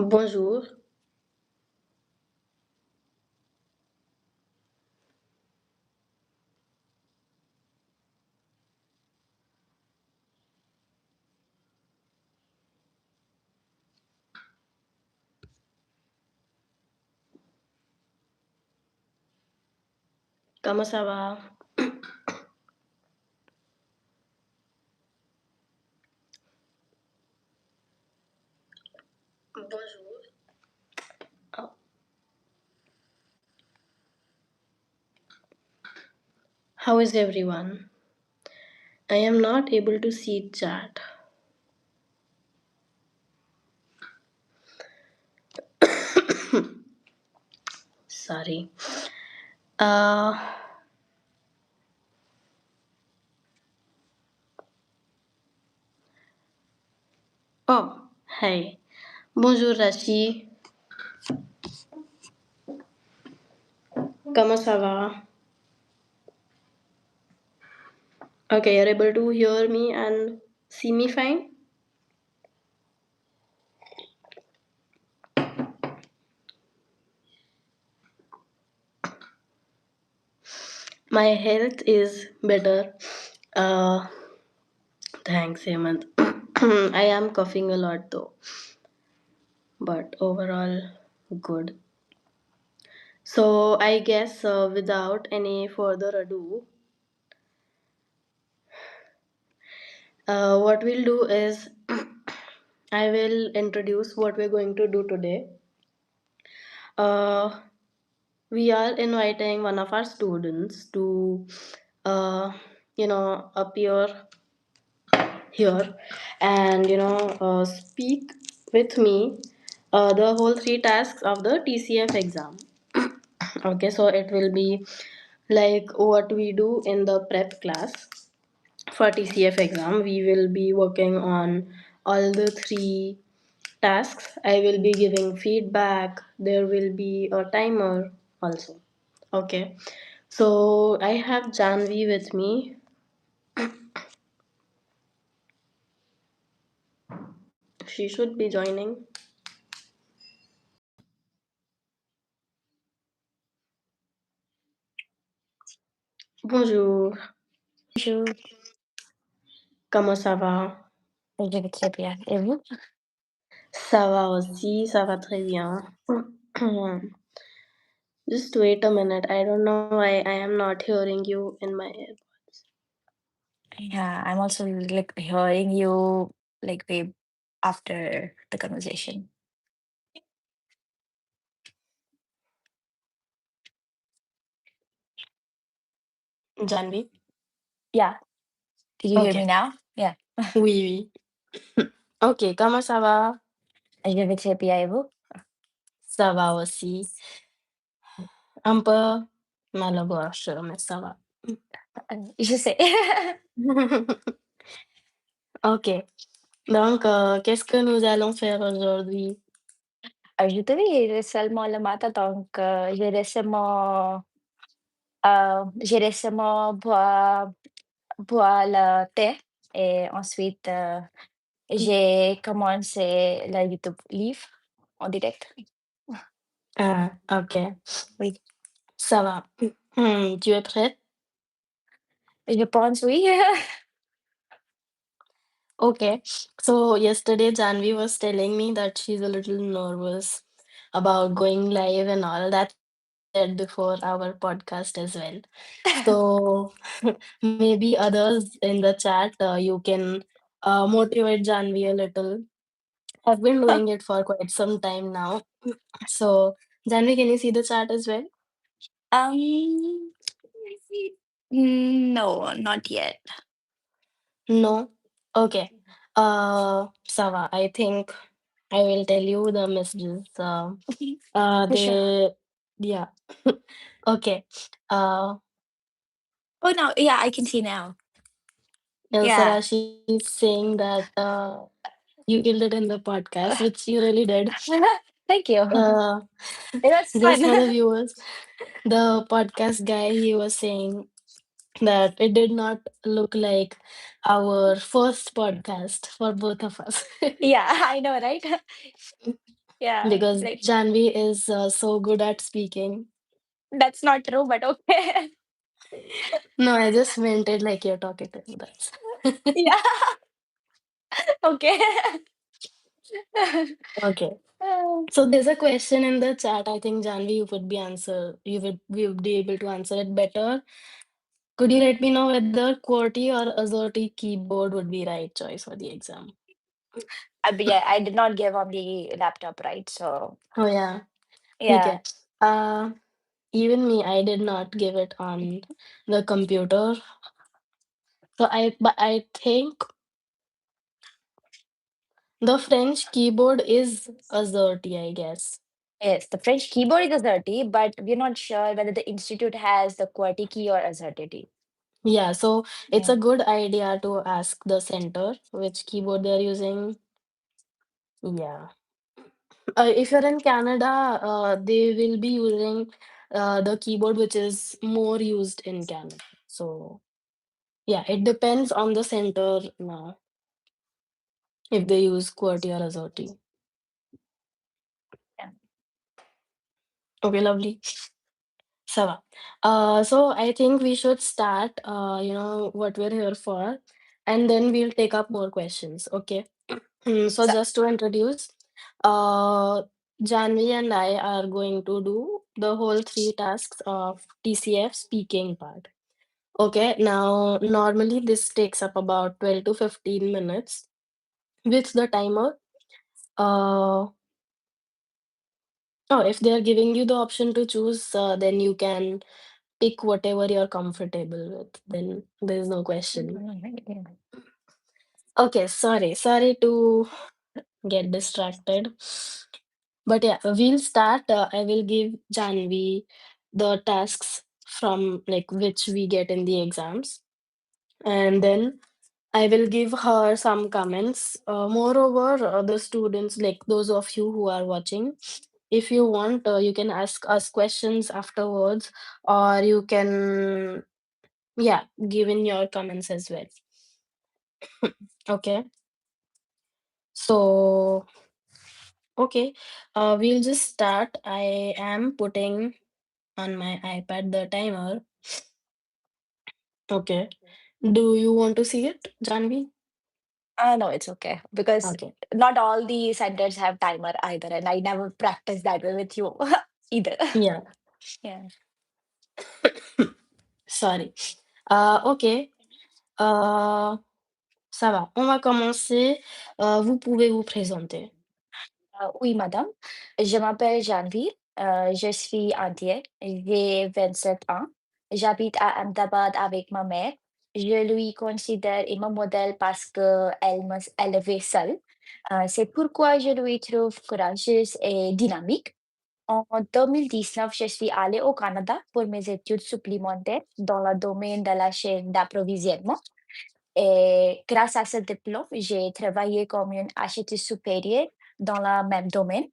Bonjour, comment ça va? Bonjour. Oh, how is everyone? I am not able to see chat. Sorry. Uh, oh, hey. Bonjour Rashi. Comment ça va? Okay, you're able to hear me and see me fine? My health is better. Uh, Thanks, Hemant. I am coughing a lot though, but overall good. So I guess without any further ado, what we'll do is I will introduce what we're going to do today. Uh, we are inviting one of our students to, uh, appear here and speak with me the whole three tasks of the TCF exam. Okay, so it will be like what we do in the prep class for TCF exam. We will be working on all the three tasks. I will be giving feedback. There will be a timer also. Okay. So I have Janvi with me. She should be joining. Bonjour. Bonjour, Comment ça va? je vais très bien. Et vous? Ça va aussi, ça va très bien. Just wait a minute. I don't know why I am not hearing you in my ear. Yeah, I'm also like hearing you like way after the conversation. Janvi? Yeah, did you hear me Ok. now? Yeah. Oui, oui. Ok, comment ça va? Je vais très bien et vous? Ça va aussi. Un peu mal au gorge, mais ça va. Je sais. Ok. Donc, qu'est-ce que nous allons faire aujourd'hui? Aujourd'hui, récemment le matin, donc j'ai récemment boire le thé et ensuite j'ai commencé le YouTube livre en direct. Ah, ok. Oui, Ça va. Tu es prête? je pense oui. Okay. So yesterday Janvi was telling me that she's a little nervous about going live and all that said before our podcast as well. So maybe others in the chat, you can motivate Janvi a little. I've been doing it for quite some time now. So Janvi, can you see the chat as well? Um, no, not yet. No? Okay. Ça va. I think I will tell you the messages. Sure. They, yeah. Okay. Uh, Oh no, yeah, I can see now. Yeah. Sarashi is saying that you killed it in the podcast, which you really did. Thank you. Uh, It was just fun. for the viewers, the podcast guy, he was saying that it did not look like our first podcast for both of us. Yeah, I know, right? Yeah, because like Janvi is so good at speaking. that's not true, but okay. No, I just meant it like you're talking to him. That's Yeah, okay. okay. So there's a question in the chat. I think Janvi, you would be able to answer it better. Could you let me know whether QWERTY or AZERTY keyboard would be right choice for the exam? But yeah, I did not give on the laptop, right? So Oh yeah, yeah, okay. Uh, Even me, I did not give it on the computer. But I think the French keyboard is AZERTY, I guess. yes, the French keyboard is asserty, but we're not sure whether the institute has the QWERTY key or assertity. Yeah, so it's Yeah. a good idea to ask the center which keyboard they're using. Yeah. If you're in Canada, they will be using the keyboard which is more used in Canada. So yeah, it depends on the center now if they use QWERTY or AZERTY. Yeah. Okay, lovely. So, so I think we should start, what we're here for, and then we'll take up more questions. Okay. So So just to introduce, uh, Janvi and I are going to do the whole three tasks of TCF speaking part. Okay. Now, normally this takes up about 12 to 15 minutes with the timer. Uh, oh, if they're giving you the option to choose, then you can pick whatever you're comfortable with, then there's no question. yeah. Okay, sorry to get distracted. But yeah, we'll start. I will give Janvi the tasks from like which we get in the exams, and then I will give her some comments. Moreover, the students, like those of you who are watching, if you want, you can ask us questions afterwards, or you can, yeah, give in your comments as well. Okay. So, okay, we'll just start. I am putting on my iPad the timer. Okay. Do you want to see it, Janvi? No, it's okay because Okay. not all the centers have timer either, and I never practiced that way with you either. Yeah. Yeah. Sorry. Ok. Ça va. On va commencer. Vous pouvez vous présenter. Oui, madame. Je m'appelle Jhanavi. Je suis entière. J'ai 27 ans. J'habite à Ahmedabad avec ma mère. Je lui considère mon modèle parce qu'elle m'a élevée seule. C'est pourquoi je lui trouve courageuse et dynamique. En 2019, je suis allée au Canada pour mes études supplémentaires dans le domaine de la chaîne d'approvisionnement. Et grâce à ce diplôme, j'ai travaillé comme une acheteuse supérieure dans le même domaine.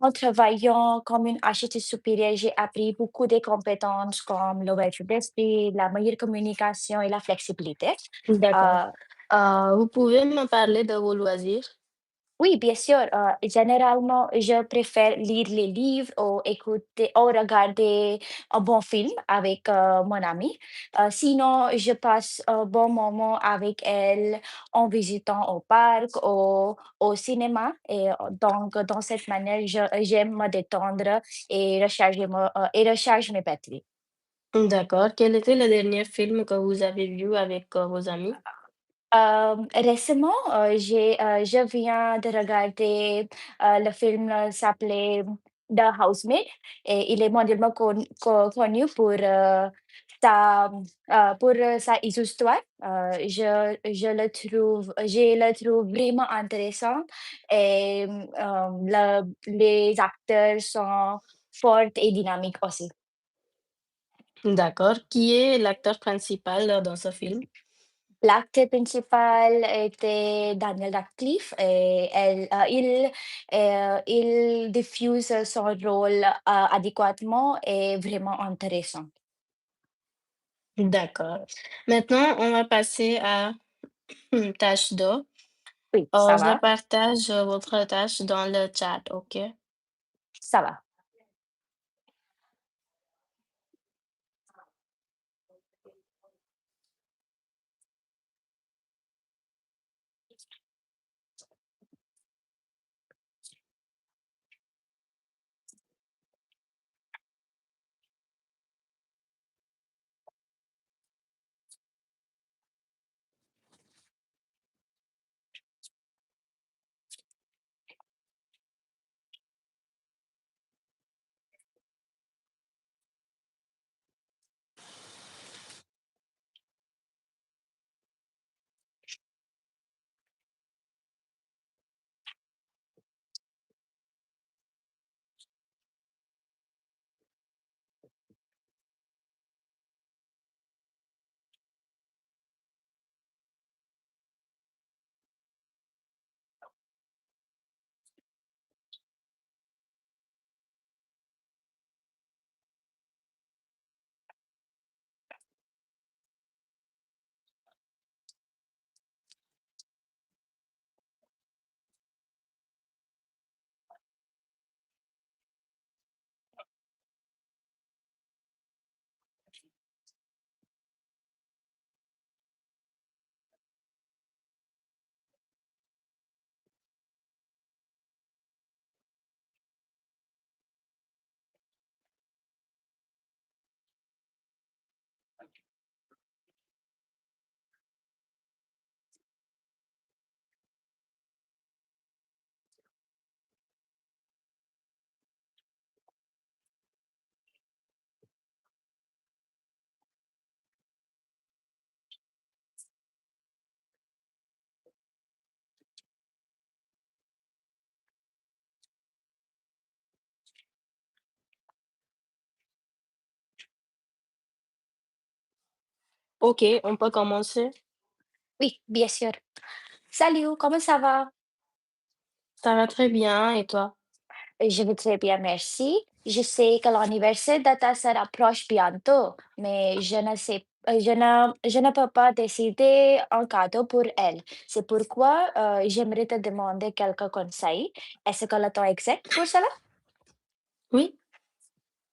En travaillant comme une acheteuse supérieure, j'ai appris beaucoup de compétences comme l'ouverture d'esprit, la meilleure communication et la flexibilité. D'accord. Euh, Vous pouvez me parler de vos loisirs? Oui, bien sûr. Généralement, je préfère lire les livres ou écouter ou regarder un bon film avec mon ami. Sinon, je passe un bon moment avec elle en visitant au parc ou au cinéma. Et donc, dans cette manière, j'aime me détendre et et recharger mes batteries. D'accord. Quel était le dernier film que vous avez vu avec vos amis? Récemment, je viens de regarder le film s'appelait The Housemaid et il est mondialement connu pour sa histoire. Je le trouve vraiment intéressant et les acteurs sont forts et dynamiques aussi. D'accord. Qui est l'acteur principal dans ce film? L'acteur principal était Daniel Radcliffe et il diffuse son rôle, adéquatement et vraiment intéressant. D'accord. Maintenant, on va passer à tâche 2. Oui, ça Je va, partage votre tâche dans le chat, OK? ça va. OK, on peut commencer? Oui, bien sûr. Salut, comment ça va? Ça va très bien et toi? Je vais très bien, merci. Je sais que l'anniversaire d'Ata se rapproche bientôt, mais je ne peux pas décider un cadeau pour elle. C'est pourquoi j'aimerais te demander quelques conseils. Est-ce que le temps est exact pour cela? Oui?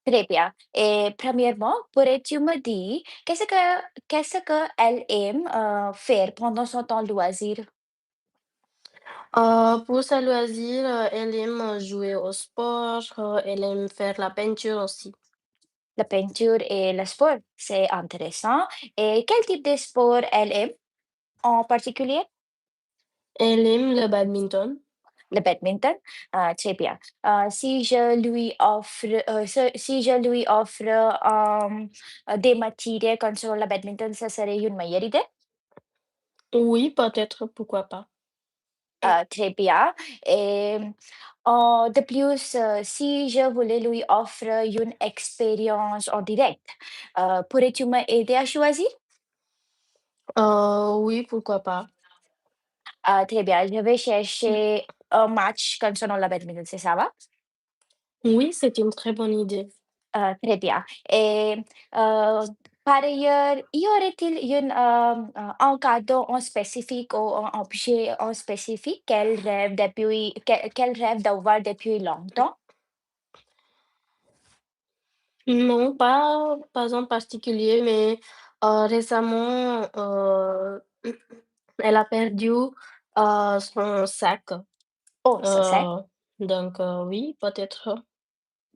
Très bien. Et premièrement, pourrais-tu me dire qu'est-ce que elle aime faire pendant son temps loisir? Pour ses loisirs, elle aime jouer au sport, elle aime faire la peinture aussi. La peinture et le sport, c'est intéressant. Et quel type de sport elle aime en particulier? Elle aime le badminton. Le badminton? Très bien. Si je lui offre des matières concernant le badminton, ça serait une meilleure idée? Oui, peut-être, pourquoi pas. Très bien. Et de plus, si je voulais lui offrir une expérience en direct, pourrais-tu m'aider à choisir? Oui, pourquoi pas. Très bien. Je vais chercher un match concernant le badminton, c'est ça va? Oui, c'est une très bonne idée. Très bien. Et par ailleurs, y aurait-il un cadeau en spécifique ou un objet en spécifique qu'elle rêve d'avoir depuis longtemps? Non, pas en particulier, mais récemment, elle a perdu, son sac, Oh, ça c'est. heu, donc oui, peut-être un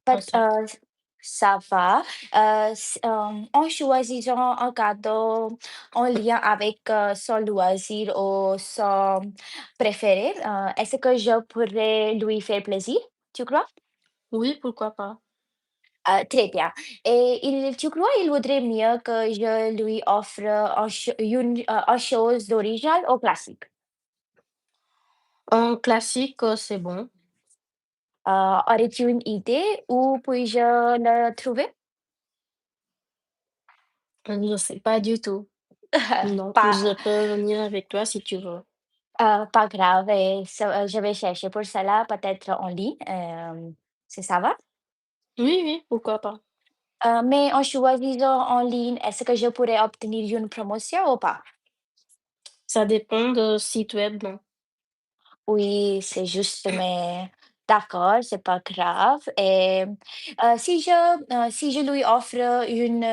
Peut sac. ça va. En choisissant un cadeau en lien avec, son loisir ou son préféré, est-ce que je pourrais lui faire plaisir, tu crois? Oui, pourquoi pas. Très bien. Et tu crois il vaudrait mieux que je lui offre un chose d'original ou classique? Un classique, c'est bon. Aurais-tu une idée? Où puis-je le trouver? Je ne sais pas du tout. Non, je Pas peux venir avec toi si tu veux. Pas grave et je vais chercher pour cela peut-être en ligne, si ça va? Oui, oui, pourquoi pas. Mais en choisissant en ligne, est-ce que je pourrais obtenir une promotion ou pas? Ça dépend de site web, non. Oui, c'est juste, mais d'accord, c'est pas grave. Et si je lui offre une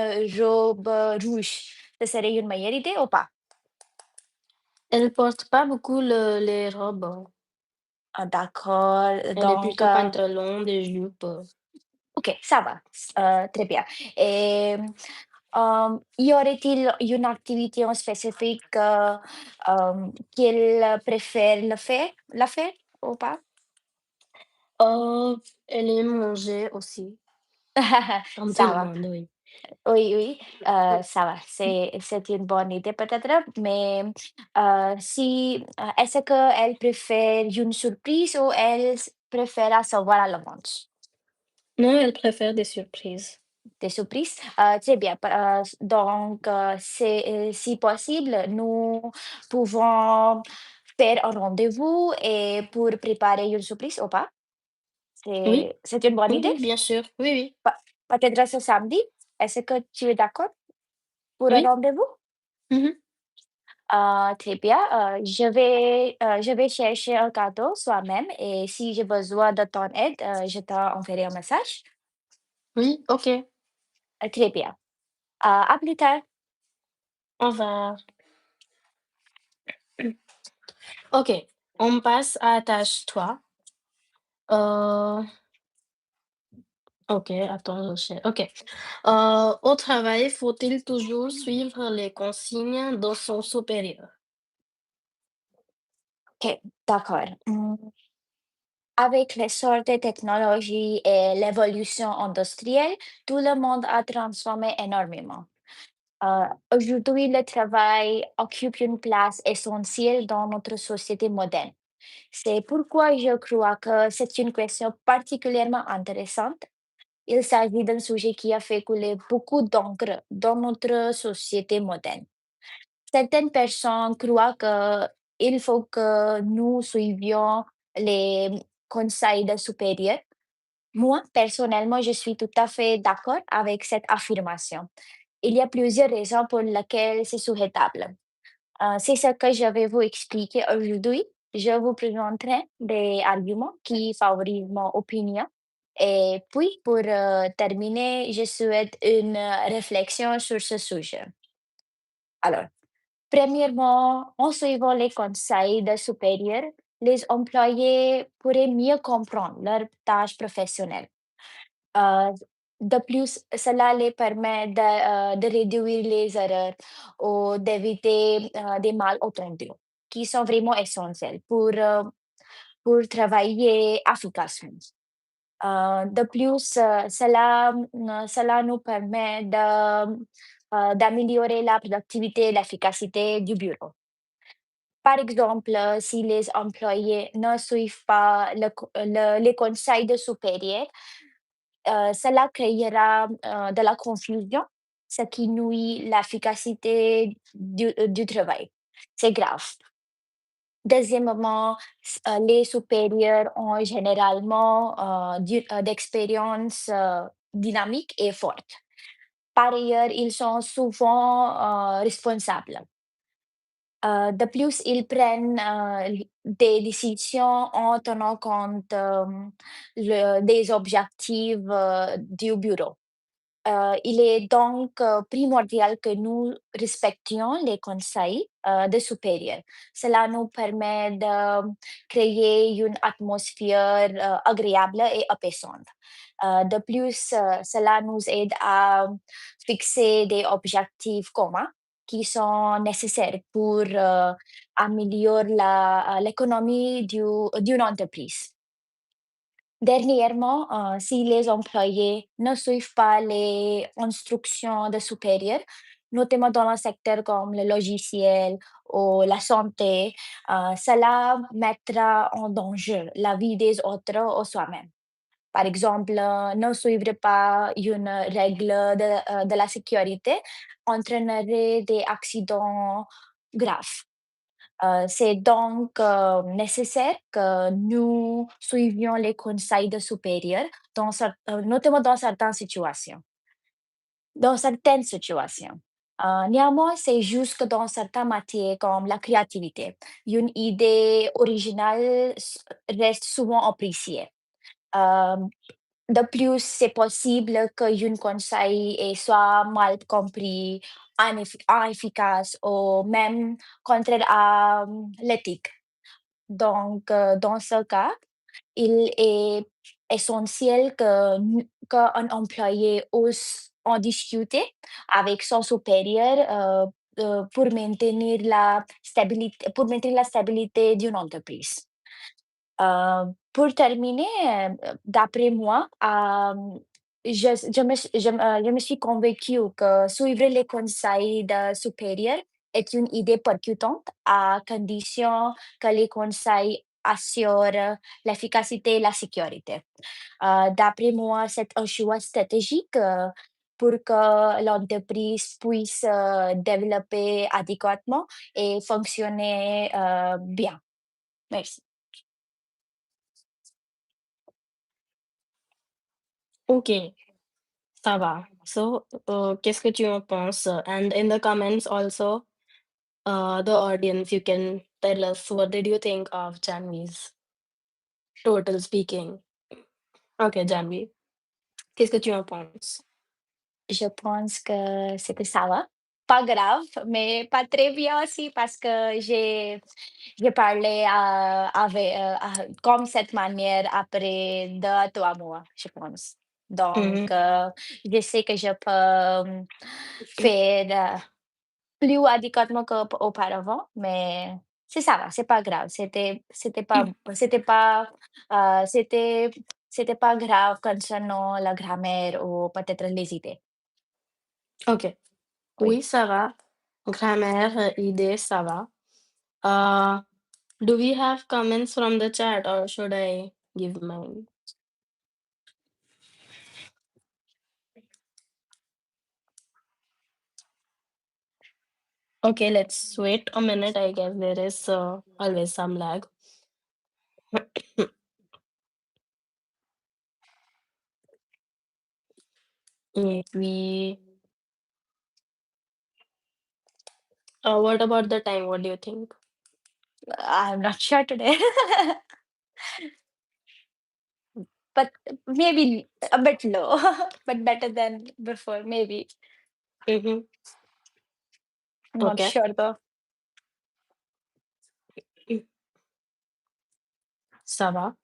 robe rouge, ce serait une meilleure idée ou pas? Elle porte pas beaucoup les robes, hein. Ah, d'accord, Elle est donc, plutôt pantalon, des jupes. ok, ça va, très bien. Et y aurait-il une activité en spécifique qu'il préfère la faire ou pas? Elle aime manger aussi, comme tout Ça le va. monde, oui. Oui, oui, ça va, c'est une bonne idée peut-être, mais si est-ce qu'elle préfère une surprise ou elle préfère savoir à l'avance? Non, elle préfère des surprises. Des surprises? Très bien, donc c'est, si possible, nous pouvons faire un rendez-vous et pour préparer une surprise ou pas? Oui, C'est une bonne oui, idée? oui, bien sûr. Oui, oui, Peut-être ce samedi? Est-ce que tu es d'accord pour un oui. rendez-vous? Mmh. Très bien. Je vais chercher un cadeau soi-même et si j'ai besoin de ton aide, je t'enverrai un message. Oui, OK. Très bien. À plus tard. Au revoir. OK, on passe à tâche 3. Heu, OK, attends, OK. Au travail, faut-il toujours suivre les consignes de son supérieur? OK, d'accord. Avec l'essor des technologies et l'évolution industrielle, tout le monde a transformé énormément. Aujourd'hui, le travail occupe une place essentielle dans notre société moderne. C'est pourquoi je crois que c'est une question particulièrement intéressante. Il s'agit d'un sujet qui a fait couler beaucoup d'encre dans notre société moderne. Certaines personnes croient qu'il faut que nous suivions les conseils des supérieurs. Moi, personnellement, je suis tout à fait d'accord avec cette affirmation. Il y a plusieurs raisons pour lesquelles c'est souhaitable. C'est ce que je vais vous expliquer aujourd'hui. Je vous présenterai des arguments qui favorisent mon opinion. Et puis, pour terminer, je souhaite une réflexion sur ce sujet. Alors, premièrement, en suivant les conseils des supérieurs, les employés pourraient mieux comprendre leurs tâches professionnelles. Euh, de plus, cela les permet de réduire les erreurs ou d'éviter des malentendus qui sont vraiment essentiels pour travailler efficacement. De plus, cela nous permet d'améliorer la productivité et l'efficacité du bureau. Par exemple, si les employés ne suivent pas les conseils de supérieurs, cela créera de la confusion, ce qui nuit l'efficacité du travail. C'est grave. Deuxièmement, les supérieurs ont généralement d'expériences dynamiques et fortes. Par ailleurs, ils sont souvent responsables. De plus, ils prennent des décisions en tenant compte des objectifs du bureau. Il est donc primordial que nous respections les conseils des supérieurs. Cela nous permet de créer une atmosphère agréable et apaisante. De plus, cela nous aide à fixer des objectifs communs qui sont nécessaires pour améliorer l'économie d'une entreprise. Dernièrement, si les employés ne suivent pas les instructions de supérieurs, notamment dans le secteur comme le logiciel ou la santé, cela mettra en danger la vie des autres ou soi-même. Par exemple, ne suivre pas une règle de la sécurité entraînerait des accidents graves. C'est donc nécessaire que nous suivions les conseils de supérieurs notamment dans certaines situations. Dans certaines situations. Néanmoins, c'est juste que dans certaines matières comme la créativité, une idée originale reste souvent appréciée. Euh, de plus, c'est possible qu'un conseil soit mal compris, inefficace ou même contraire à l'éthique. Donc, dans ce cas, il est essentiel qu'un employé ose en discuter avec son supérieur pour maintenir la stabilité d'une entreprise. Pour terminer, d'après moi, je me suis convaincue que suivre les conseils de supérieur est une idée percutante à condition que les conseils assurent l'efficacité et la sécurité. D'après moi, c'est un choix stratégique pour que l'entreprise puisse développer adéquatement et fonctionner bien. Merci. Okay, ça va. So, qu'est-ce que tu en penses? And in the comments also, the audience, you can tell us what did you think of Janvi's total speaking. Okay, Janvi, qu'est-ce que tu en penses? Je pense que c'était ça va. Pas grave, mais pas très bien aussi parce que j'ai parlé, comme cette manière après 2 à 3 mois, je pense. Donc, Mhm. je sais que je peux, faire, plus adéquatement qu'auparavant, mais ça va, c'est pas grave. C'était c'était pas grave concernant la grammaire ou peut-être les idées. Okay. Oui. Oui, ça va. Grammaire, idée, ça va. Uh, do we have comments from the chat or should I give mine? Okay, let's wait a minute. I guess there is always some lag. Et puis, what about the time? What do you think? I'm not sure today, but maybe a bit low, but better than before, maybe. Mhm. Not Okay. sure though. Mm. Ça va.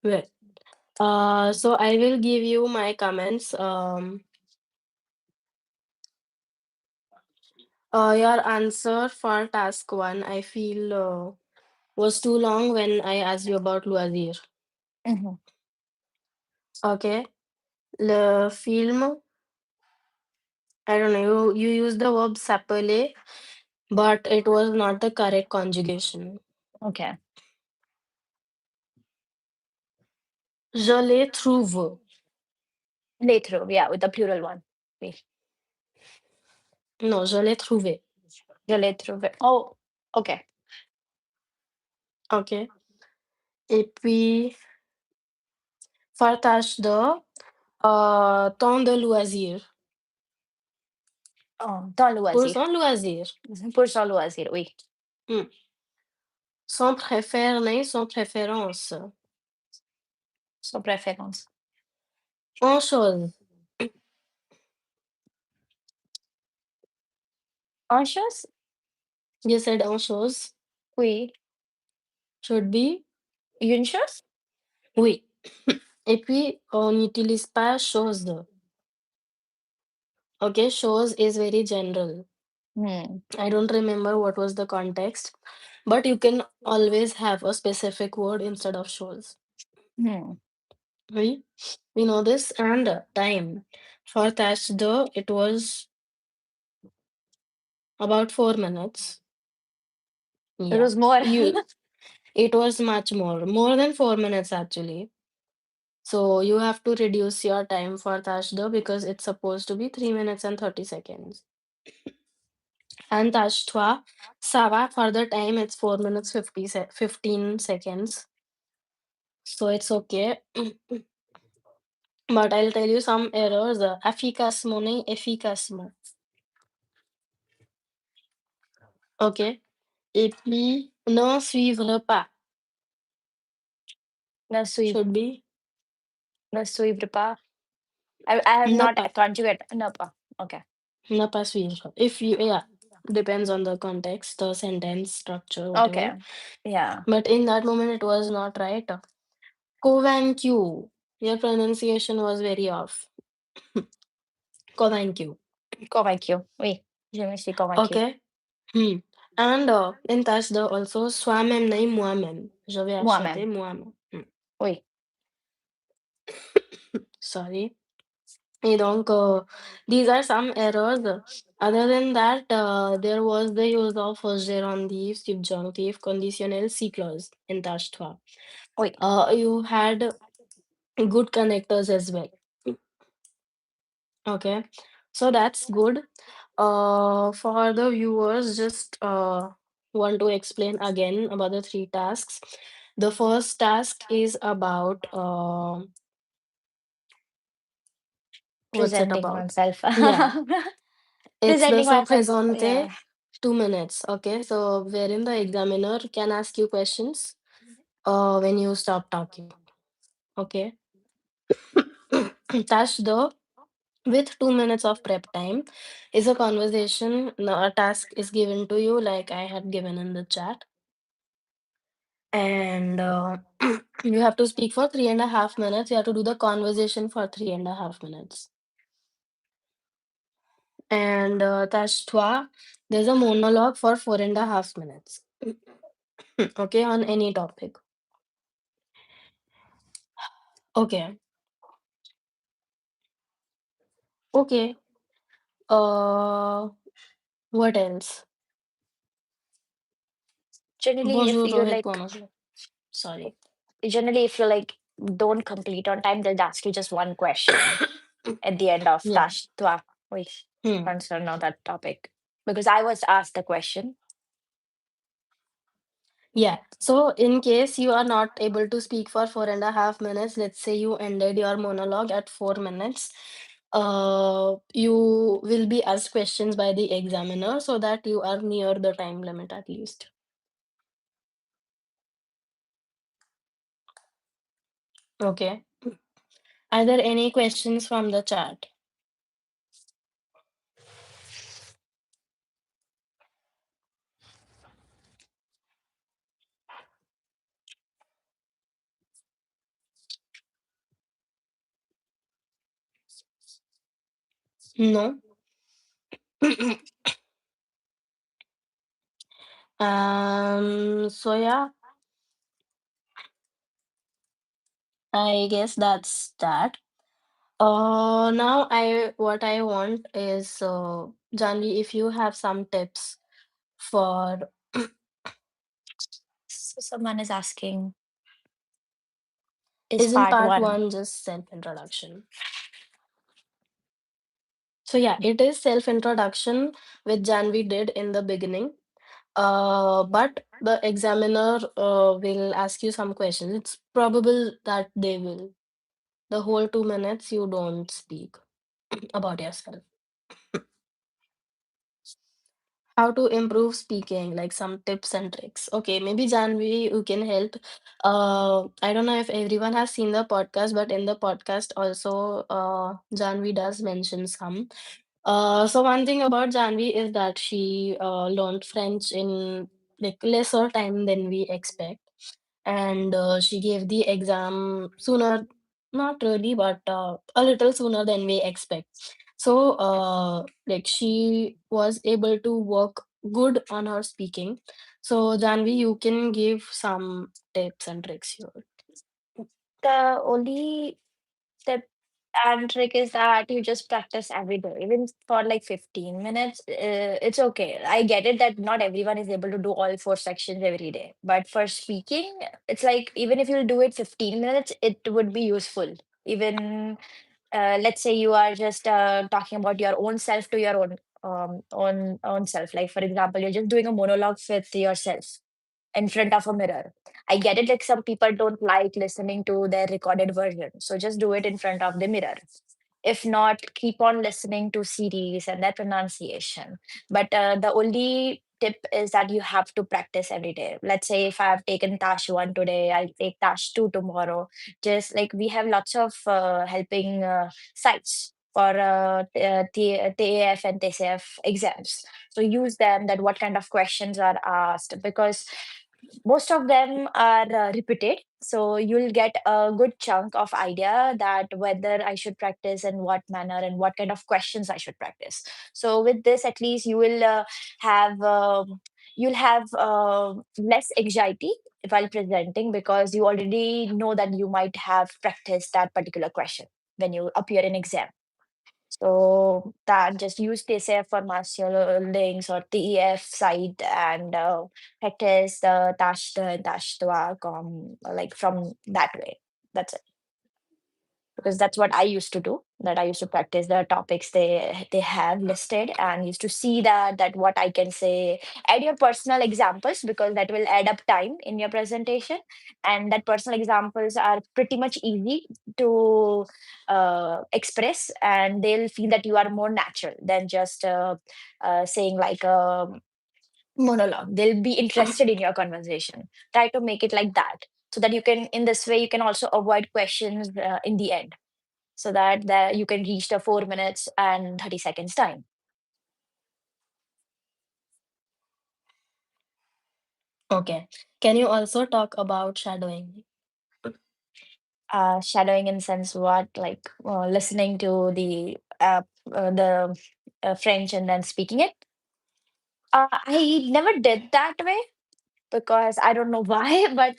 Well, so I will give you my comments. Your answer for task one, I feel was too long when I asked you about Loisir. Mhm. Okay. Le film, I don't know, you used the verb s'appeler, but it was not the correct conjugation. Okay. Je les trouve. Later, yeah, with the plural one. Oui, Non, je l'ai trouvé. je l'ai trouvé. Oh, OK. OK. Et puis, partage de temps de loisir. Oh, dans Pour loisir. son loisir. Pour son loisir, oui, Hmm. Son préféré, son préférence. son préférence. En chose. En chose? You said en chose. Oui. Should be. Une chose? Oui. Et puis, on n'utilise pas chose. Okay, chose is very general. Hmm. I don't remember what was the context, but you can always have a specific word instead of shows. Hmm. Oui, we know this. And time. For Tash, the it was about 4 minutes. It Yeah, was more. you. It was much more than 4 minutes actually. So you have to reduce your time for Tashdo because it's supposed to be 3 minutes and 30 seconds. And Tashtwa, Sava for the time it's 4 minutes 15 seconds. So it's okay. But I'll tell you some errors. Efficace नहीं efficacement. Okay. Et puis, ne suivre pas Ne suivre, should be ne suivre pas. I have ne not pas, conjugate. Ne pas. Okay. ne pas suivre. If you, yeah, depends on the context, the sentence structure, Okay. whatever. Yeah. But in that moment, it was not right. Convaincu. Your pronunciation was very off. Convaincu. Convaincu. Oui. Je me suis convaincue. Okay. Hmm. And in touch the also soi-même नहीं moi-même. Je vais acheter Moi-même. moi-même. Oui. Sorry. Et donc, these are some errors. Other than that, there was the use of gerundive, subjunctive, conditionnel, C clause in tâche 3. Oui. You had good connectors as well. Okay, so that's good. For the viewers, just want to explain again about the three tasks. The first task is about what's it Presenting about? oneself. Yeah, it's the Presenting se myself. présenter Yeah. 2 minutes. Okay, so wherein the examiner can ask you questions when you stop talking. Okay, task the with 2 minutes of prep time is a conversation. A task is given to you, like I had given in the chat, and you have to speak for 3.5 minutes. You have to do the conversation for 3.5 minutes. And task 2, there's a monologue for 4.5 minutes. Okay, on any topic. Okay, okay. Uh, what else? Generally, if Bonjour, you're Rohit. like, Bonjour. Sorry. generally, if you're like, don't complete on time, they'll ask you just one question at the end of Yeah. task 2. Oui. Hmm. Concern on that topic. Because I was asked the question. Yeah. So, in case you are not able to speak for 4.5 minutes, let's say you ended your monologue at 4 minutes, you will be asked questions by the examiner so that you are near the time limit at least. Okay. Are there any questions from the chat? No. So yeah, I guess that's that. Now I what I want is Janvi, if you have some tips for So someone is asking, is isn't part part one. one just self-introduction? So yeah, it is self-introduction which Janvi did in the beginning. But the examiner will ask you some questions. It's probable that they will. The whole 2 minutes you don't speak about yourself. How to improve speaking, like some tips and tricks. Okay, maybe Janvi, you can help. I don't know if everyone has seen the podcast, but in the podcast also, Janvi does mention some. So one thing about Janvi is that she learned French in like lesser time than we expect, and she gave the exam sooner, not really, but a little sooner than we expect. So, like she was able to work good on her speaking. So, Janvi, you can give some tips and tricks here. The only tip and trick is that you just practice every day, even for like 15 minutes. It's okay. I get it that not everyone is able to do all four sections every day. But for speaking, it's like even if you do it 15 minutes, it would be useful. Even let's say you are just talking about your own self to your own self. Like for example, you're just doing a monologue with yourself in front of a mirror. I get it, like some people don't like listening to their recorded version. So just do it in front of the mirror. If not, keep on listening to series and their pronunciation. But the only tip is that you have to practice every day. Let's say if I have taken Tash 1 today, I'll take Tash 2 tomorrow. Just like we have lots of helping sites for TAF and TCF exams. So use them, that what kind of questions are asked, because most of them are repeated, so you'll get a good chunk of idea that whether I should practice in what manner and what kind of questions I should practice. So with this, at least you will have you'll have less anxiety while presenting, because you already know that you might have practiced that particular question when you appear in exam. So that just use TCF for master links or TEF site and practice the Tashta and Tashtwa like from that way. That's it. Because that's what I used to do. That I used to practice the topics they have listed and used to see that what I can say. Add your personal examples because that will add up time in your presentation, and that personal examples are pretty much easy to express, and they'll feel that you are more natural than just saying like a monologue. They'll be interested in your conversation. Try to make it like that so that you can, in this way, you can also avoid questions in the end, so that you can reach the 4 minutes and 30 seconds time. Okay. Can you also talk about shadowing? Shadowing in sense what, like listening to the French and then speaking it. I never did that way because I don't know why, but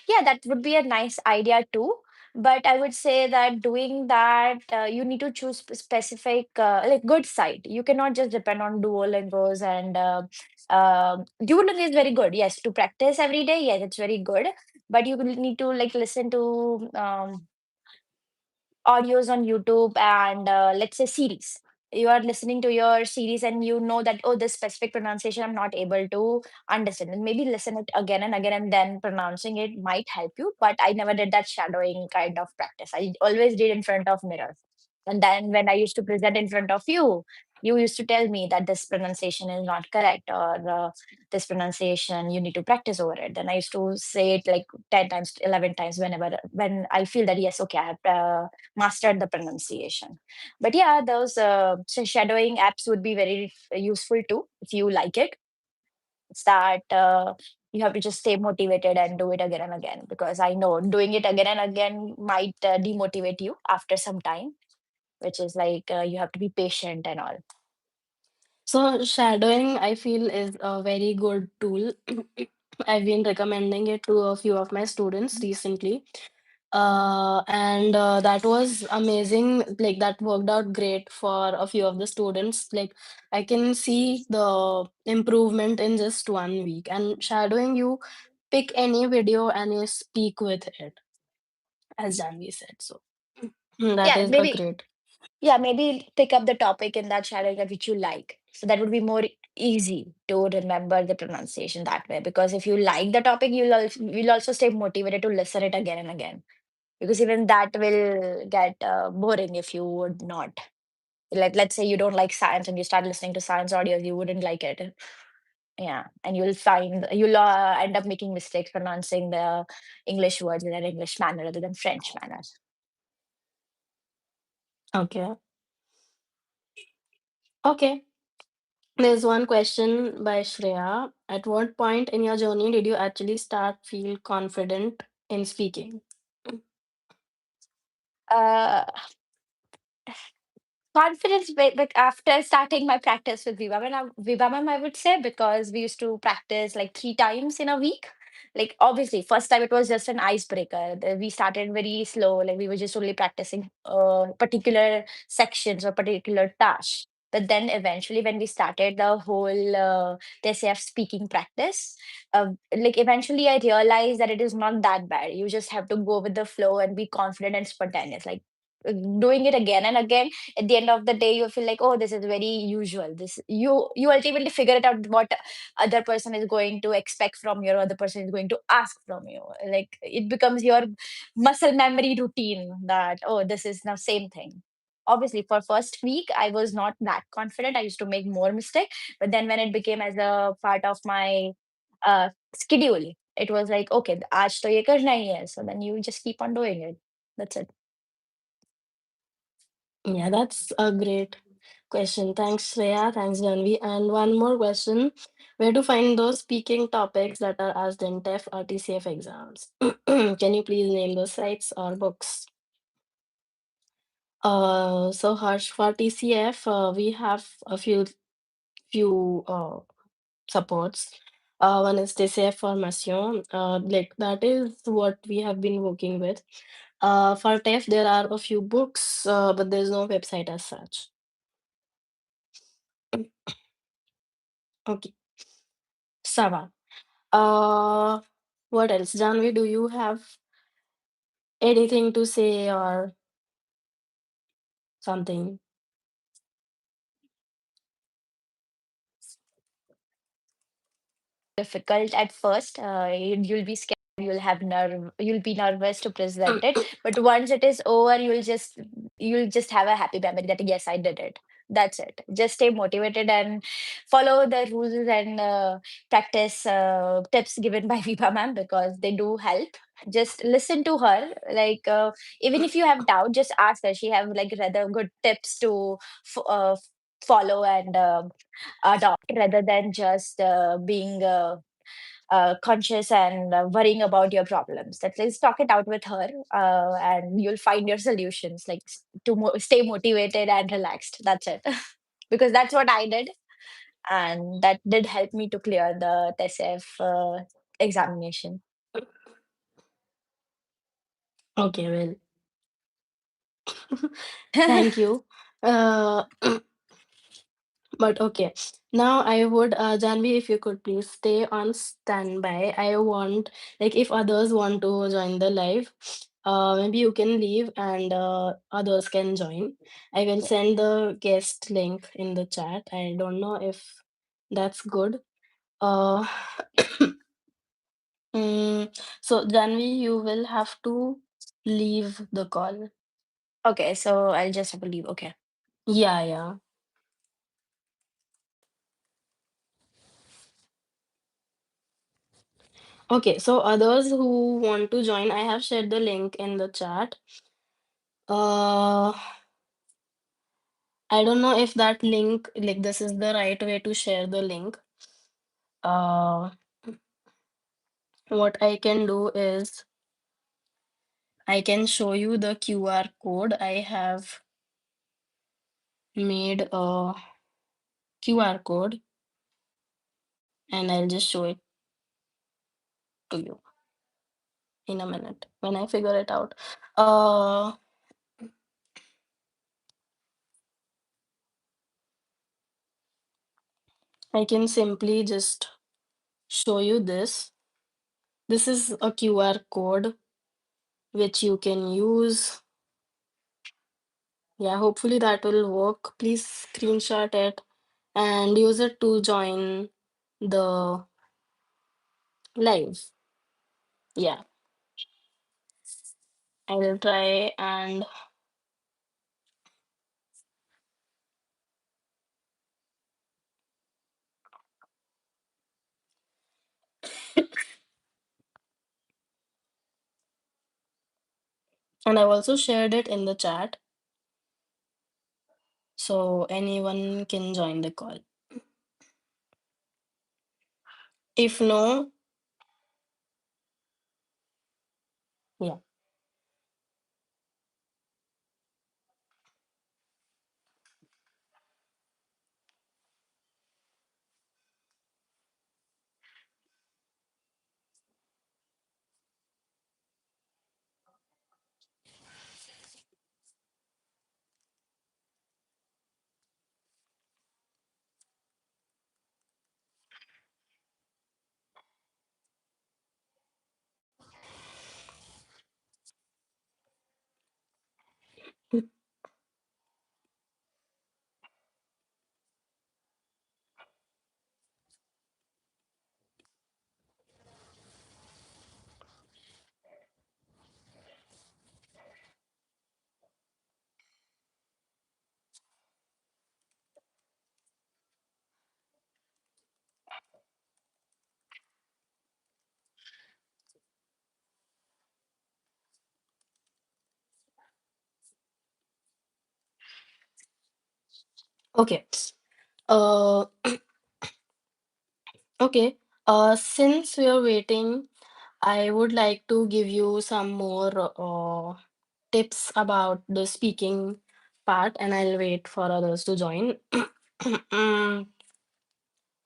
yeah, that would be a nice idea too. But I would say that doing that, you need to choose specific, like good site. You cannot just depend on Duolingos and Duolingo is very good. Yes, to practice every day. Yes, it's very good. But you will need to like listen to audios on YouTube and let's say series. You are listening to your series and you know that, oh, this specific pronunciation I'm not able to understand. And maybe listen it again and again and then pronouncing it might help you. But I never did that shadowing kind of practice. I always did in front of mirror. And then when I used to present in front of you, you used to tell me that this pronunciation is not correct, or this pronunciation you need to practice over it. Then I used to say it like 10 times, 11 times whenever when I feel that yes, okay, I have mastered the pronunciation. But yeah, those shadowing apps would be very useful too if you like it. It's that you have to just stay motivated and do it again and again, because I know doing it again and again might demotivate you after some time, which is like you have to be patient and all. So shadowing, I feel, is a very good tool. I've been recommending it to a few of my students recently. And that was amazing. Like that worked out great for a few of the students. Like I can see the improvement in just 1 week. And shadowing, you pick any video and you speak with it, as Janvi said. So that Yeah, is a maybe. great. Yeah, maybe pick up the topic in that shadow that which you like. So that would be more easy to remember the pronunciation that way. Because if you like the topic, you'll also stay motivated to listen it again and again. Because even that will get boring if you would not. Like, let's say you don't like science and you start listening to science audios, you wouldn't like it. Yeah, and you'll end up making mistakes pronouncing the English words in an English manner rather than French manner. Okay. Okay. There's one question by Shreya. At what point in your journey did you actually start feel confident in speaking? Uh, Confidence, but after starting my practice with Vibha Ma'am, I would say, because we used to practice like 3 times in a week. Like obviously, first time it was just an icebreaker. We started very slow, like we were just only practicing particular sections or particular tasks. But then eventually, when we started the whole TCF speaking practice, like eventually I realized that it is not that bad. You just have to go with the flow and be confident and spontaneous. Like doing it again and again, at the end of the day you feel like, oh, this is very usual. This you ultimately figure it out what other person is going to expect from you, or other person is going to ask from you. Like it becomes your muscle memory routine that, oh, this is now same thing. Obviously for first week I was not that confident, I used to make more mistake, but then when it became as a part of my schedule, it was like, okay, आज तो ये करना ही है, so then you just keep on doing it. That's it. Yeah, that's a great question. Thanks, Shreya. Thanks, Janvi. And one more question. Where to find those speaking topics that are asked in TEF or TCF exams? Can you please name those sites or books? So Harsh, for TCF, we have a few supports. One is TCF Formation. Like that is what we have been working with. For TEF, there are a few books, but there's no website as such. Okay, Sava. Uh, what else? Janvi, do you have anything to say or something? Difficult at first. You'll be scared, you'll be nervous to present it. But once it is over, you'll just have a happy memory that yes, I did it. That's it. Just stay motivated and follow the rules and practice tips given by Vibha Ma'am, because they do help. Just listen to her. Like even if you have doubt, just ask her. She have like rather good tips to follow and adopt, rather than just being conscious and worrying about your problems. That let's talk it out with her, and you'll find your solutions. Like to stay motivated and relaxed. That's it, because that's what I did, and that did help me to clear the TSF examination. Okay, well, thank you. Uh, but okay, now I would, Janvi, if you could please stay on standby. I want, like, if others want to join the live, maybe you can leave and others can join. I will send the guest link in the chat. I don't know if that's good. Uh, so Janvi, you will have to leave the call. Okay, so I'll just have to leave. Okay. Yeah, yeah. Okay, so others who want to join, I have shared the link in the chat. Uh, I don't know if that link, like this is the right way to share the link. Uh, what I can do is I can show you the QR code. I have made a QR code and I'll just show it to you in a minute when I figure it out. Uh, I can simply just show you this. This is a QR code which you can use. Yeah, hopefully that will work. Please screenshot it and use it to join the live. Yeah, I will try and I've also shared it in the chat so anyone can join the call. If no, yeah. Okay. Uh, okay. Since we are waiting, I would like to give you some more tips about the speaking part, and I'll wait for others to join.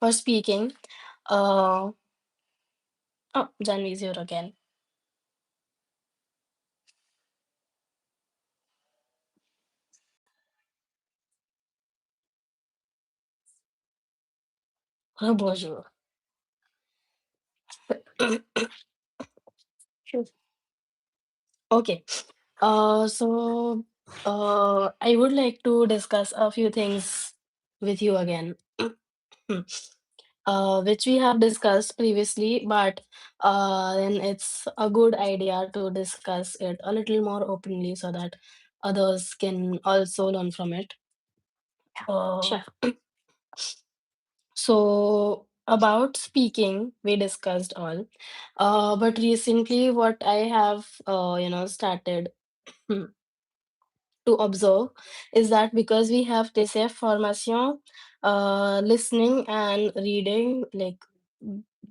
For speaking, uh, oh, Janvi is here again. Oh, bonjour. Sure. Okay. So I would like to discuss a few things with you again, which we have discussed previously, but then it's a good idea to discuss it a little more openly so that others can also learn from it. Yeah, Uh, sure. so about speaking, we discussed all. But recently, what I have, started to observe is that because we have TCF formation, listening and reading, like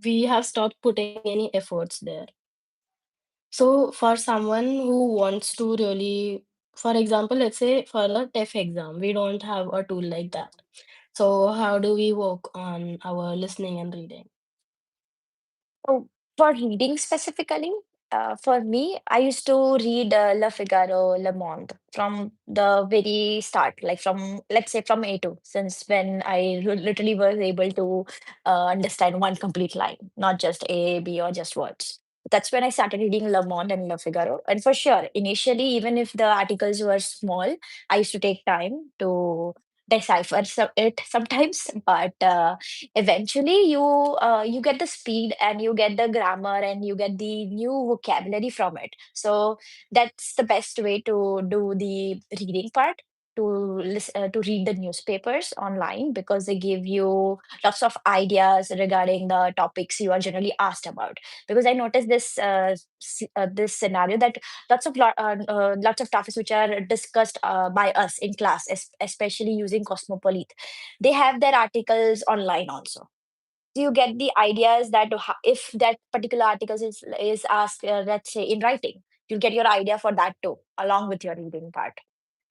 we have stopped putting any efforts there. So for someone who wants to really, for example, let's say for the TEF exam, we don't have a tool like that. So how do we work on our listening and reading? So for reading specifically, for me, I used to read Le Figaro, Le Monde from the very start, like from, let's say, from A2, since when I literally was able to understand one complete line, not just A, B, or just words. That's when I started reading Le Monde and Le Figaro. And for sure, initially, even if the articles were small, I used to take time to decipher it sometimes. But eventually you get the speed and you get the grammar and you get the new vocabulary from it, so that's the best way to do the reading part, to to read the newspapers online, because they give you lots of ideas regarding the topics you are generally asked about. Because I noticed this this scenario that lots of topics which are discussed by us in class, especially using Cosmopolitan, they have their articles online also. So you get the ideas that if that particular article is asked, let's say in writing, you'll get your idea for that too, along with your reading part.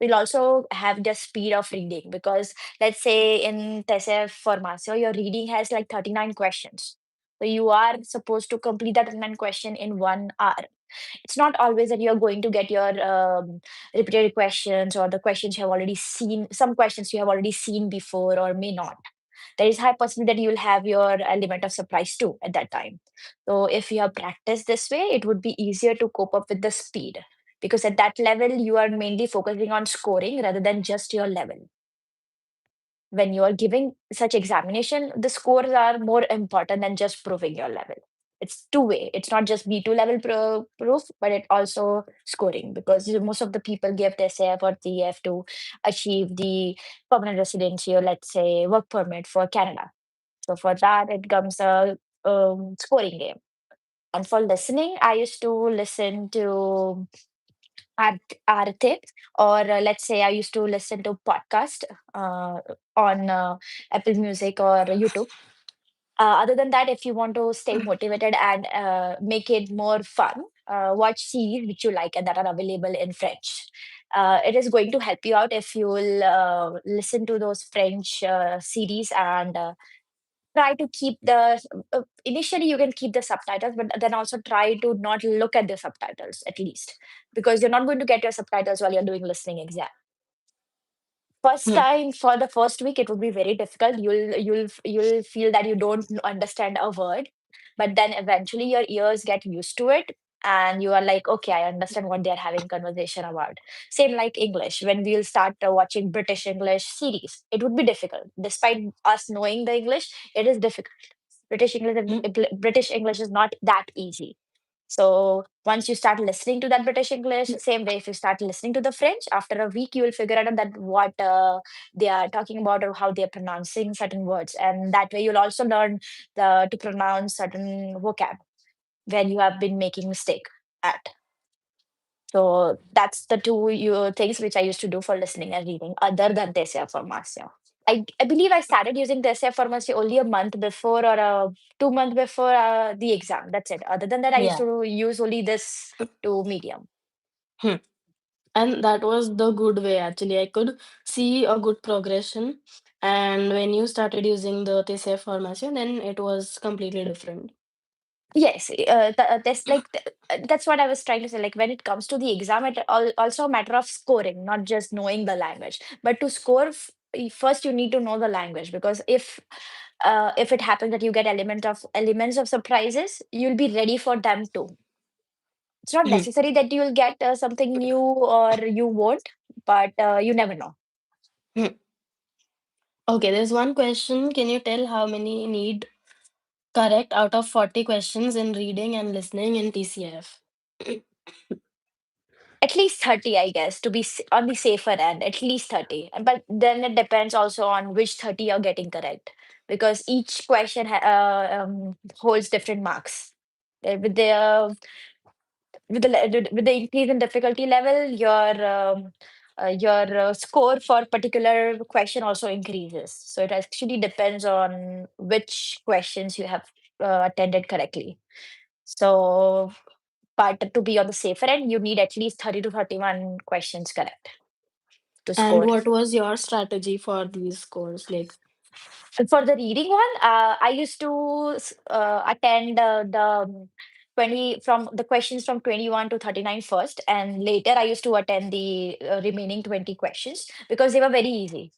We'll also have the speed of reading, because let's say in TCF Formacio, your reading has like 39 questions. So you are supposed to complete that 39 question in 1 hour. It's not always that you're going to get your repeated questions, or the questions you have already seen. Some questions you have already seen before or may not. There is high possibility that you'll have your element of surprise too at that time. So if you have practiced this way, it would be easier to cope up with the speed, because at that level you are mainly focusing on scoring rather than just your level. When you are giving such examination, the scores are more important than just proving your level. It's two-way. It's not just B2 level proof, but it also scoring, because most of the people give their CF or TF to achieve the permanent residency, or let's say work permit for Canada. So for that, it comes a scoring game. And for listening, I used to listen to Arte, or let's say I used to listen to podcast uh, on Apple Music or YouTube. Other than that, if you want to stay motivated and make it more fun, watch series which you like and that are available in French. It is going to help you out if you will listen to those French series, and try to keep the initially you can keep the subtitles, but then also try to not look at the subtitles at least, because you're not going to get your subtitles while you're doing listening exam. First Hmm. time, for the first week, it would be very difficult. You'll feel that you don't understand a word, but then eventually your ears get used to it, and you are like, okay, I understand what they're having conversation about. Same like English. When we'll start watching British English series, it would be difficult. Despite us knowing the English, it is difficult. Hmm. British English is not that easy. So once you start listening to that British English, same way if you start listening to the French, after a week you will figure out that what they are talking about, or how they are pronouncing certain words, and that way you'll also learn to pronounce certain vocab when you have been making mistake at. So that's the two things which I used to do for listening and reading, other than Tesia Formacio. I believe I started using the SF pharmacy only a month before or 2 months before the exam. That's it. Other than that, I used Yeah. to use only this to medium. Hmm. And that was the good way actually. I could see a good progression. And when you started using the TCF formation, then it was completely different. Yes, that's what I was trying to say. Like when it comes to the exam, it also a matter of scoring, not just knowing the language. But to score, first you need to know the language because if it happens that you get elements of surprises, you'll be ready for them too. It's not Hmm. necessary that you'll get something new or you won't, but you never know. Hmm. Okay, there's one question. Can you tell how many need correct out of 40 questions in reading and listening in TCF? At least 30, I guess, to be on the safer end, at least 30. But then it depends also on which 30 you're getting correct because each question holds different marks. With with the increase in difficulty level, your score for particular question also increases. So it actually depends on which questions you have attended correctly. So, but to be on the safer end, you need at least 30 to 31 questions correct to And score. what was your strategy for these scores? Like, And for the reading one, I used to attend the 20 from the questions from 21 to 39 first, and later I used to attend the remaining 20 questions because they were very easy.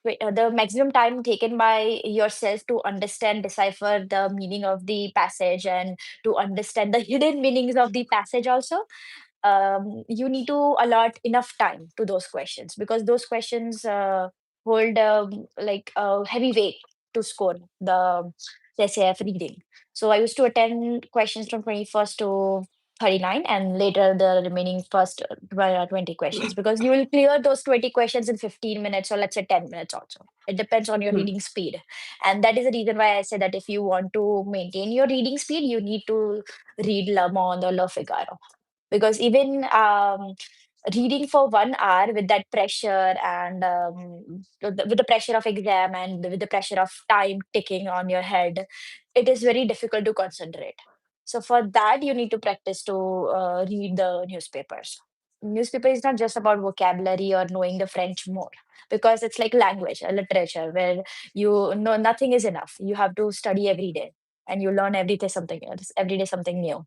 The maximum time taken by yourself to understand, decipher the meaning of the passage and to understand the hidden meanings of the passage also, you need to allot enough time to those questions because those questions hold like a heavy weight to score the SAF reading. So I used to attend questions from 21st to 39 and later the remaining first 20 questions because you will clear those 20 questions in 15 minutes or let's say 10 minutes also. It depends on your hmm. reading speed. And that is the reason why I said that if you want to maintain your reading speed, you need to read Le Monde or Le Figaro because even reading for 1 hour with that pressure and with the pressure of exam and with the pressure of time ticking on your head, it is very difficult to concentrate. So for that, you need to practice to read the newspapers. Newspaper is not just about vocabulary or knowing the French more because it's like language, a literature where you know nothing is enough. You have to study every day and you learn every day something new.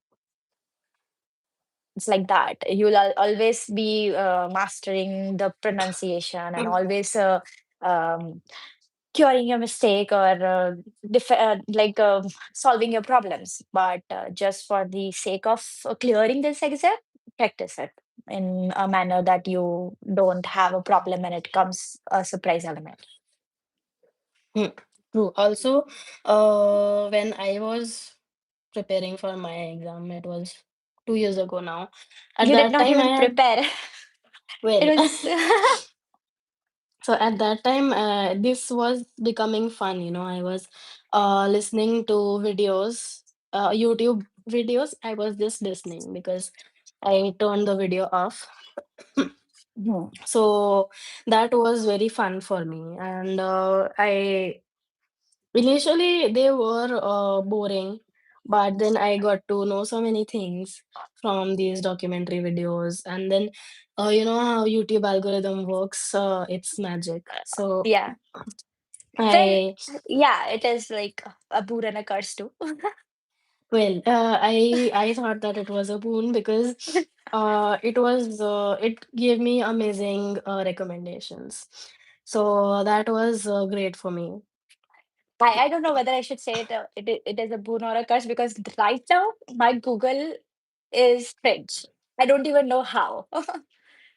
It's like that. You'll always be mastering the pronunciation and always um, curing your mistake or solving your problems. But just for the sake of clearing this exam, practice it in a manner that you don't have a problem when it comes a surprise element. Hmm. True. Also, when I was preparing for my exam, it was 2 years ago now. At You did that not time, I even had, prepare. It well, was so at that time, this was becoming fun, I was listening to videos, YouTube videos. I was just listening because I turned the video off. Mhm. So that was very fun for me. And I initially they were boring, but then I got to know so many things from these documentary videos. And then you know how YouTube algorithm works, it's magic. So yeah. Well, I yeah, it is like a boon and a curse too. I thought that it was a boon because it gave me amazing recommendations. So that was great for me. I don't know whether I should say it is a boon or a curse because right now my Google is French. I don't even know how.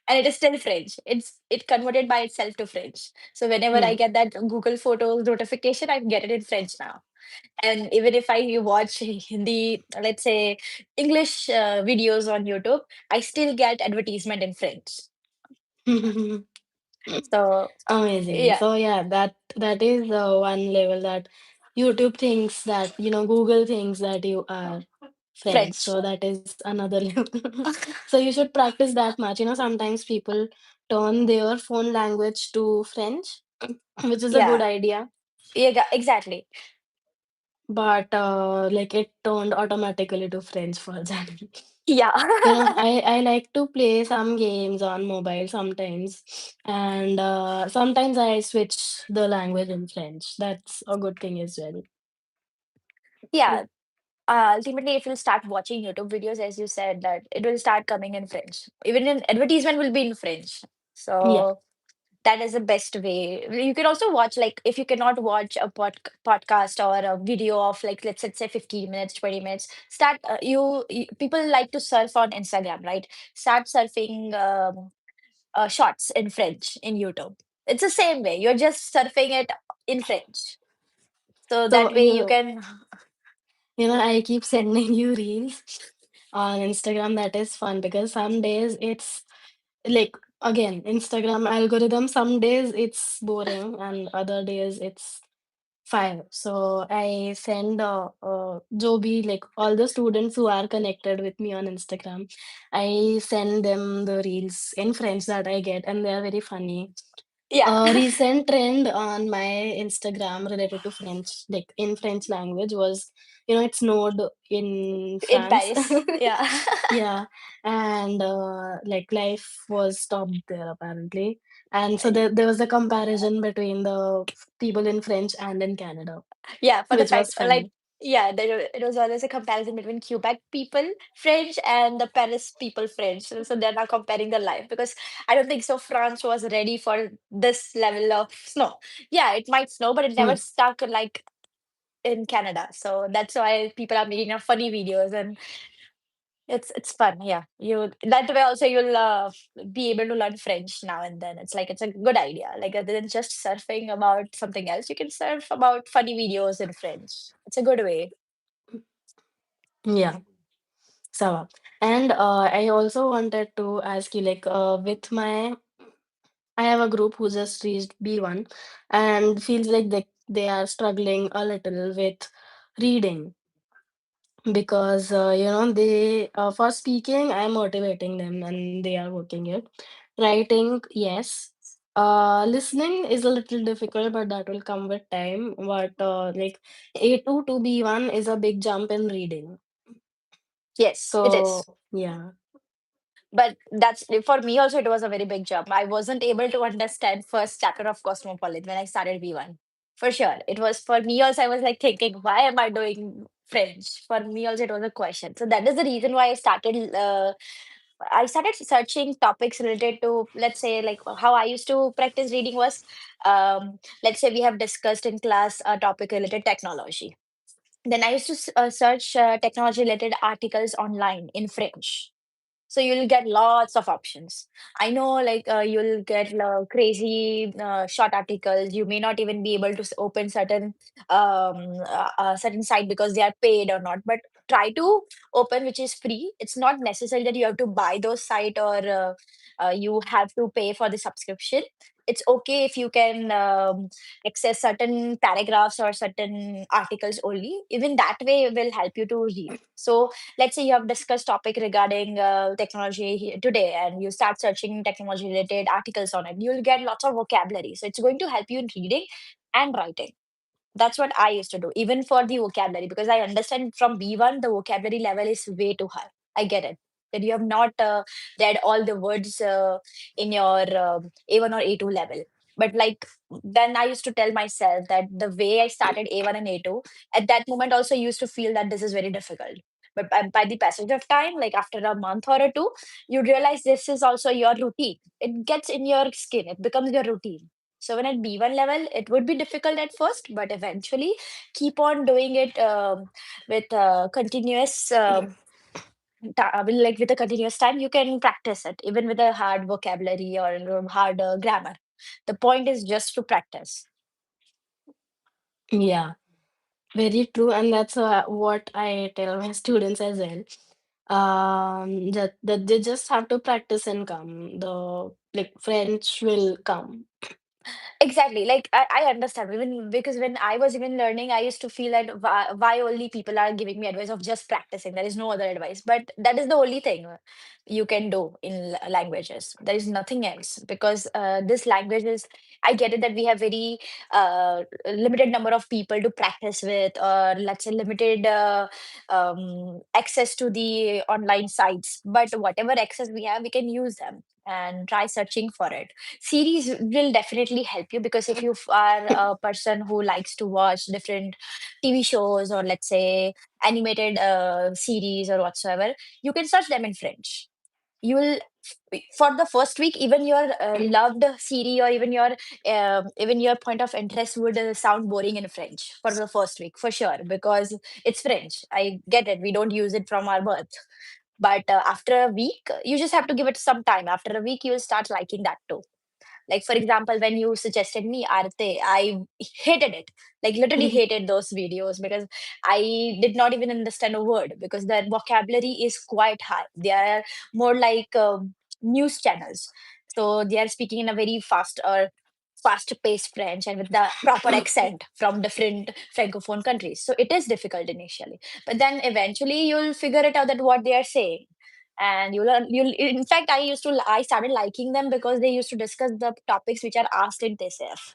And it is still French. It converted by itself to French. So whenever I Hmm. get that Google Photos notification, I get it in French now. And even if I watch Hindi, let's say English videos on YouTube, I still get advertisement in French. So Amazing. yeah, So yeah, that is one level that YouTube thinks that, Google thinks that you are French. French. So that is another level. So you should practice that much. Sometimes people turn their phone language to French. which is a good Yeah. idea. Yeah, exactly. But like it turned automatically to French for January. Yeah. I like to play some games on mobile sometimes, and sometimes I switch the language in French. That's a good thing as well. Yeah. Ultimately, if you start watching YouTube videos, as you said, that it will start coming in French. Even in advertisement will be in French. Yeah. So that is the best way. You can also watch, like, if you cannot watch a podcast or a video of, like, let's say 15 minutes, 20 minutes, start, people like to surf on Instagram, right? Start surfing shorts in French in YouTube. It's the same way. You're just surfing it in French. So that So way you can, I keep sending you reels on Instagram. That is fun because some days it's like, again, Instagram algorithm. Some days it's boring, and other days it's fire. So I send Joby, like all the students who are connected with me on Instagram. I send them the reels in French that I get, and they are very funny. yeah, A recent trend on my Instagram related to French, like in French language, was it snowed in in France. Paris. Yeah. Yeah, and like life was stopped there apparently. And so there was a comparison between the people in French and in Canada, Yeah, for the which fact, was like, funny. yeah, it was always a comparison between Quebec people French and the Paris people French. So they're now comparing the life because I don't think so. France was ready for this level of snow. Yeah, it might snow, but it never Hmm. stuck like in Canada. So that's why people are making funny videos, and it's fun. Yeah, you that way also you'll be able to learn French now and then. It's like it's a good idea. Like other than just surfing about something else, you can surf about funny videos in French. It's a good way. Yeah, so and I also wanted to ask you, like, with my I have a group who just reached B1 and feels like they are struggling a little with reading because they for speaking I'm motivating them and they are working it. Writing, yes. Listening is a little difficult, but that will come with time. But like A2 to B1 is a big jump in reading. Yes, it So is. yeah. But that's for me also. It was a very big jump. I wasn't able to understand first chapter of Cosmopolitan when I started B1. For sure, it was for me also. I was like thinking, why am I doing French? For me also, it was a question. So that is the reason why I started searching topics related to, let's say, like how I used to practice reading was, let's say we have discussed in class a topic related technology. Then I used to search technology related articles online in French, so you'll get lots of options. I know, like you'll get crazy short articles. You may not even be able to open certain site because they are paid or not. But try to open which is free. It's not necessary that you have to buy those site or you have to pay for the subscription. It's okay if you can access certain paragraphs or certain articles only. Even that way will help you to read. So let's say you have discussed topic regarding technology today and you start searching technology related articles on it, you'll get lots of vocabulary, so it's going to help you in reading and writing. That's what I used to do, even for the vocabulary, because I understand from B1 the vocabulary level is way too high. I get it that you have not read all the words in your A1 or A2 level. But like then I used to tell myself that the way I started A1 and A2, at that moment also used to feel that this is very difficult. But by the passage of time, like after a month or a two, you realize this is also your routine. It gets in your skin, it becomes your routine. So when at B1 level, it would be difficult at first, but eventually keep on doing it with continuous like with a continuous time, you can practice it even with a hard vocabulary or hard grammar. The point is just to practice. Yeah, very true, and that's what I tell my students as well. That they just have to practice and come. The like French will come. Exactly. Like I understand. Even because when I was even learning, I used to feel that why only people are giving me advice of just practicing. There is no other advice. But that is the only thing you can do in languages. There is nothing else because this language is. I get it that we have very limited number of people to practice with, or let's say limited access to the online sites. But whatever access we have, we can use them and try searching for it. Series will definitely help you because if you are a person who likes to watch different TV shows or let's say animated series or whatsoever, you can search them in French. You will for the first week, even your loved series or even your point of interest would sound boring in French for the first week for sure because it's French. I get it. We don't use it from our birth. But after a week, you just have to give it some time. After a week, you will start liking that too. Like for example, when you suggested me Arte, I hated it. Like literally hated those videos because I did not even understand a word because their vocabulary is quite high. They are more like news channels. So they are speaking in a very fast-paced French and with the proper accent from different francophone countries. So it is difficult initially, but then eventually you'll figure it out that what they are saying, and you'll in fact I started liking them because they used to discuss the topics which are asked in TCF,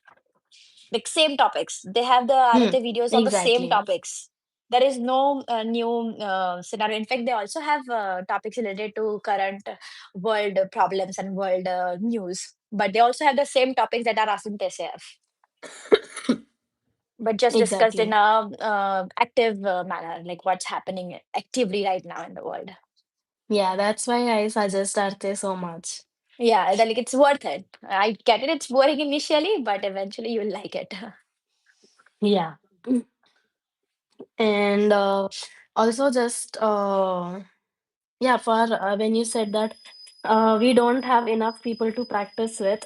like same topics. They have the Hmm. Arate videos on the same Exactly. topics. There is no new scenario. In fact, they also have topics related to current world problems and world news, but they also have the same topics that are asked in TCF, but just discussed in Exactly. a active manner, like what's happening actively right now in the world. Yeah, that's why I suggest Arte so much. Yeah, like it's worth it. I get it. It's boring initially, but eventually you'll like it. Yeah. And also just yeah, for when you said that we don't have enough people to practice with,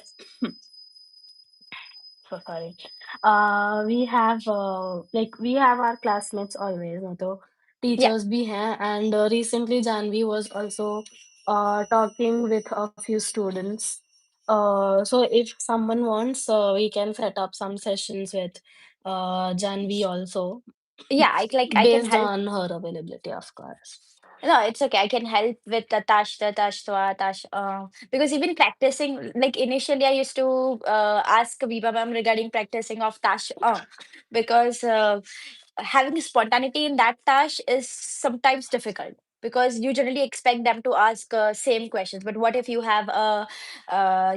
so sorry. We have our classmates always, तो Yeah, teachers भी हैं, and recently Janvi was also talking with a few students. So if someone wants, we can set up some sessions with Janvi also, yeah. I can based help. on her availability, of course. No, it's okay. I can help with the tash, twa, tash. Because even practicing, like initially, I used to ask Vibha Ma'am regarding practicing of tash, because having spontaneity in that task is sometimes difficult because you generally expect them to ask same questions, but what if you have a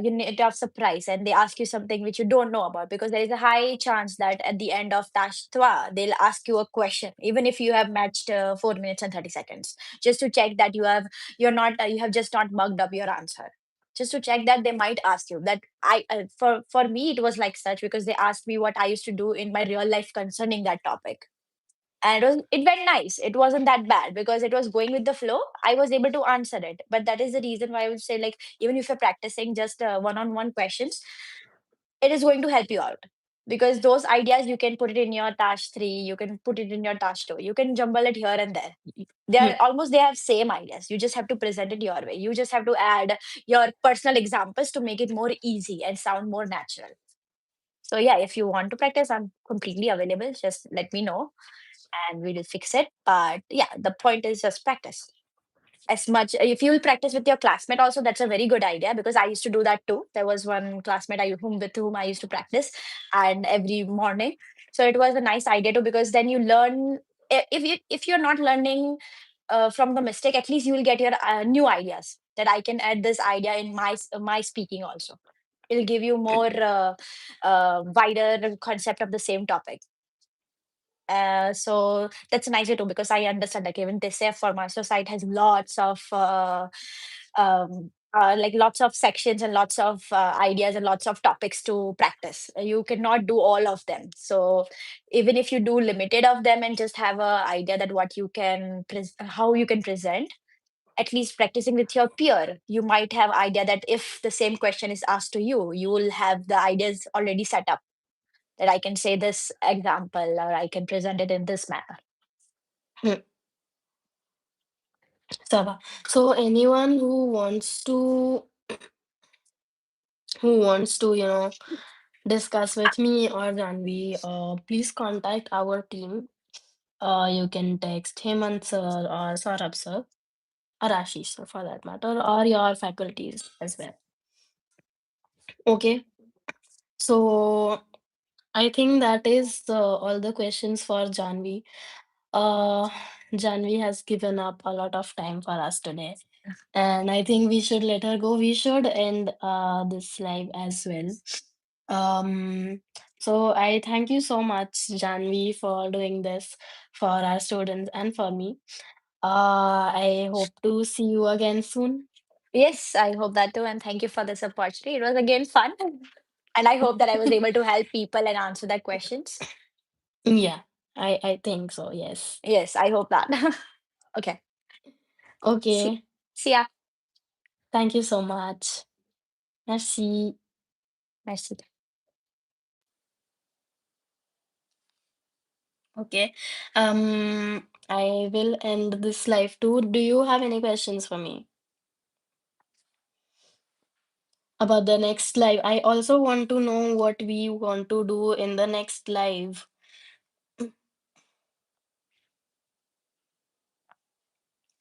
unit of surprise and they ask you something which you don't know about, because there is a high chance that at the end of task 3 they'll ask you a question even if you have matched 4 minutes and 30 seconds, just to check that you have just not mugged up your answer, just to check that they might ask you that. For me it was like such because they asked me what I used to do in my real life concerning that topic, and it went nice. It wasn't that bad because it was going with the flow. I was able to answer it, but that is the reason why I would say, like, even if you're practicing just one-on-one questions, it is going to help you out, because those ideas you can put it in your task 3, you can put it in your task 2, you can jumble it here and there. They have same ideas, you just have to present it your way, you just have to add your personal examples to make it more easy and sound more natural. So yeah, if you want to practice, I'm completely available. Just let me know and we will fix it. But yeah, the point is just practice. As much if you will practice with your classmate also, that's a very good idea because I used to do that too. There was one classmate with whom I used to practice, and every morning. So it was a nice idea too because then you learn. If you're not learning from the mistake, at least you will get your new ideas that I can add this idea in my speaking also. It'll give you more wider concept of the same topic. So that's nice too because I understand like even this for master site has lots of like lots of sections and lots of ideas and lots of topics to practice. You cannot do all of them. So even if you do limited of them and just have a idea that what you can how you can present, at least practicing with your peer, you might have idea that if the same question is asked to you, you will have the ideas already set up, that I can say this example or I can present it in this manner. Hmm. Sabah. So anyone who wants to, you know, discuss with me or Janvi, please contact our team. You can text Hemant sir or Saurabh sir or Ashish sir for that matter, or your faculties as well. Okay, so I think that is all the questions for Janvi. Uh, Janvi has given up a lot of time for us today, and I think we should let her go. We should end this live as well. Um, so I thank you so much, Janvi, for doing this for our students and for me. I hope to see you again soon. Yes, I hope that too. And thank you for this opportunity. It was again fun. And I hope that I was able to help people and answer their questions. Yeah, I think so. Yes. Yes, I hope that. Okay. See, Okay. see ya. Thank you so much. Merci. Merci. Okay. I will end this live too. Do you have any questions for me about the next live? I also want to know what we want to do in the next live.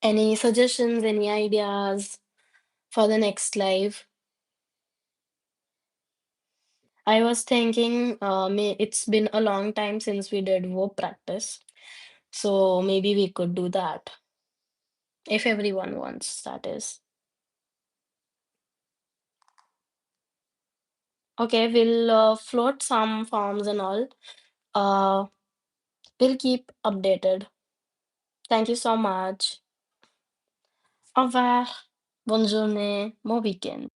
Any suggestions, any ideas for the next live? I was thinking, it's been a long time since we did verb practice, so maybe we could do that if everyone wants, that is. Okay, we'll float some forms and all. Uh, we'll keep updated. Thank you so much. Au revoir. Bonne journée. Bon week-end.